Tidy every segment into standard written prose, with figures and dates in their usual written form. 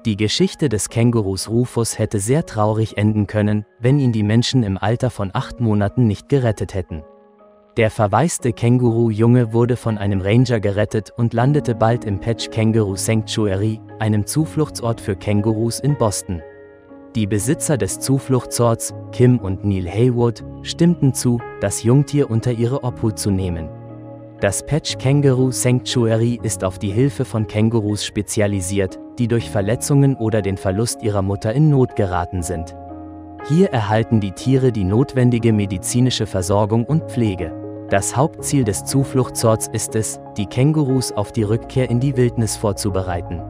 Die Geschichte des Kängurus Rufus hätte sehr traurig enden können, wenn ihn die Menschen im Alter von 8 Monaten nicht gerettet hätten. Der verwaiste Känguru-Junge wurde von einem Ranger gerettet und landete bald im Patch Kangaroo Sanctuary, einem Zufluchtsort für Kängurus in Boston. Die Besitzer des Zufluchtsorts, Kim und Neil Haywood, stimmten zu, das Jungtier unter ihre Obhut zu nehmen. Das Patch Kangaroo Sanctuary ist auf die Hilfe von Kängurus spezialisiert, die durch Verletzungen oder den Verlust ihrer Mutter in Not geraten sind. Hier erhalten die Tiere die notwendige medizinische Versorgung und Pflege. Das Hauptziel des Zufluchtsorts ist es, die Kängurus auf die Rückkehr in die Wildnis vorzubereiten.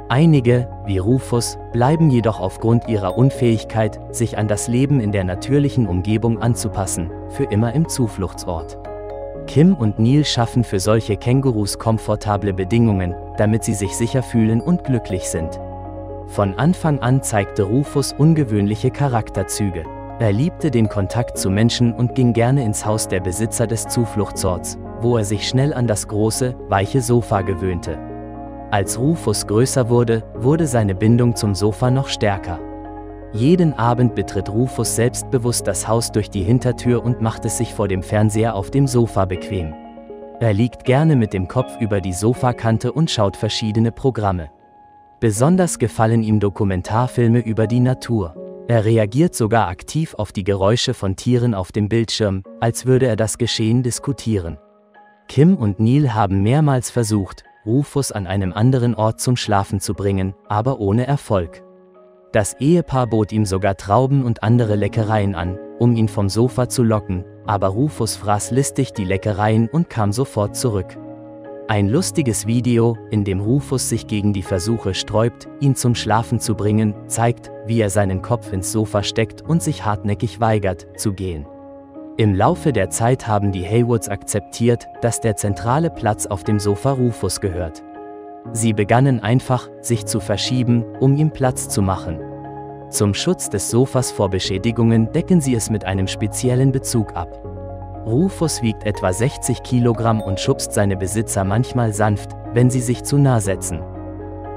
Einige, wie Rufus, bleiben jedoch aufgrund ihrer Unfähigkeit, sich an das Leben in der natürlichen Umgebung anzupassen, für immer im Zufluchtsort. Kim und Neil schaffen für solche Kängurus komfortable Bedingungen, damit sie sich sicher fühlen und glücklich sind. Von Anfang an zeigte Rufus ungewöhnliche Charakterzüge. Er liebte den Kontakt zu Menschen und ging gerne ins Haus der Besitzer des Zufluchtsorts, wo er sich schnell an das große, weiche Sofa gewöhnte. Als Rufus größer wurde, wurde seine Bindung zum Sofa noch stärker. Jeden Abend betritt Rufus selbstbewusst das Haus durch die Hintertür und macht es sich vor dem Fernseher auf dem Sofa bequem. Er liegt gerne mit dem Kopf über die Sofakante und schaut verschiedene Programme. Besonders gefallen ihm Dokumentarfilme über die Natur. Er reagiert sogar aktiv auf die Geräusche von Tieren auf dem Bildschirm, als würde er das Geschehen diskutieren. Kim und Neil haben mehrmals versucht, Rufus an einem anderen Ort zum Schlafen zu bringen, aber ohne Erfolg. Das Ehepaar bot ihm sogar Trauben und andere Leckereien an, um ihn vom Sofa zu locken, aber Rufus fraß listig die Leckereien und kam sofort zurück. Ein lustiges Video, in dem Rufus sich gegen die Versuche sträubt, ihn zum Schlafen zu bringen, zeigt, wie er seinen Kopf ins Sofa steckt und sich hartnäckig weigert, zu gehen. Im Laufe der Zeit haben die Haywoods akzeptiert, dass der zentrale Platz auf dem Sofa Rufus gehört. Sie begannen einfach, sich zu verschieben, um ihm Platz zu machen. Zum Schutz des Sofas vor Beschädigungen decken sie es mit einem speziellen Bezug ab. Rufus wiegt etwa 60 Kilogramm und schubst seine Besitzer manchmal sanft, wenn sie sich zu nah setzen.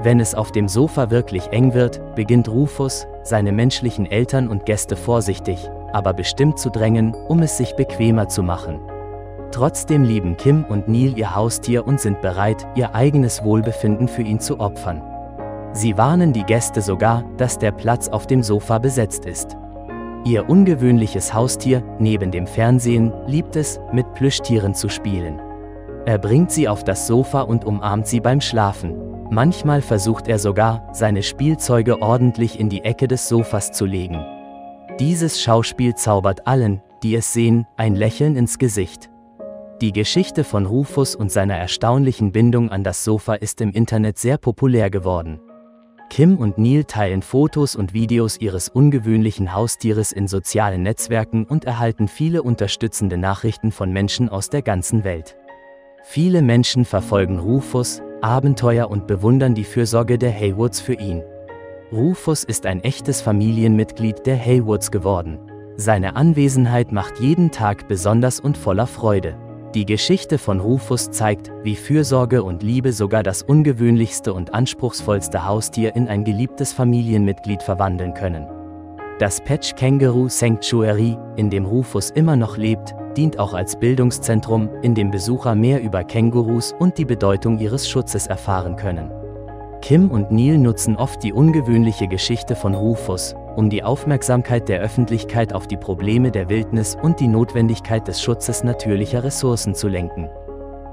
Wenn es auf dem Sofa wirklich eng wird, beginnt Rufus, seine menschlichen Eltern und Gäste vorsichtig, aber bestimmt zu drängen, um es sich bequemer zu machen. Trotzdem lieben Kim und Neil ihr Haustier und sind bereit, ihr eigenes Wohlbefinden für ihn zu opfern. Sie warnen die Gäste sogar, dass der Platz auf dem Sofa besetzt ist. Ihr ungewöhnliches Haustier, neben dem Fernsehen, liebt es, mit Plüschtieren zu spielen. Er bringt sie auf das Sofa und umarmt sie beim Schlafen. Manchmal versucht er sogar, seine Spielzeuge ordentlich in die Ecke des Sofas zu legen. Dieses Schauspiel zaubert allen, die es sehen, ein Lächeln ins Gesicht. Die Geschichte von Rufus und seiner erstaunlichen Bindung an das Sofa ist im Internet sehr populär geworden. Kim und Neil teilen Fotos und Videos ihres ungewöhnlichen Haustieres in sozialen Netzwerken und erhalten viele unterstützende Nachrichten von Menschen aus der ganzen Welt. Viele Menschen verfolgen Rufus' Abenteuer und bewundern die Fürsorge der Haywoods für ihn. Rufus ist ein echtes Familienmitglied der Haywoods geworden. Seine Anwesenheit macht jeden Tag besonders und voller Freude. Die Geschichte von Rufus zeigt, wie Fürsorge und Liebe sogar das ungewöhnlichste und anspruchsvollste Haustier in ein geliebtes Familienmitglied verwandeln können. Das Patch Kangaroo Sanctuary, in dem Rufus immer noch lebt, dient auch als Bildungszentrum, in dem Besucher mehr über Kängurus und die Bedeutung ihres Schutzes erfahren können. Kim und Neil nutzen oft die ungewöhnliche Geschichte von Rufus, um die Aufmerksamkeit der Öffentlichkeit auf die Probleme der Wildnis und die Notwendigkeit des Schutzes natürlicher Ressourcen zu lenken.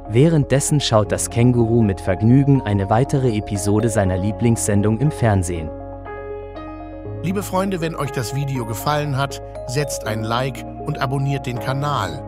Währenddessen schaut das Känguru mit Vergnügen eine weitere Episode seiner Lieblingssendung im Fernsehen. Liebe Freunde, wenn euch das Video gefallen hat, setzt ein Like und abonniert den Kanal.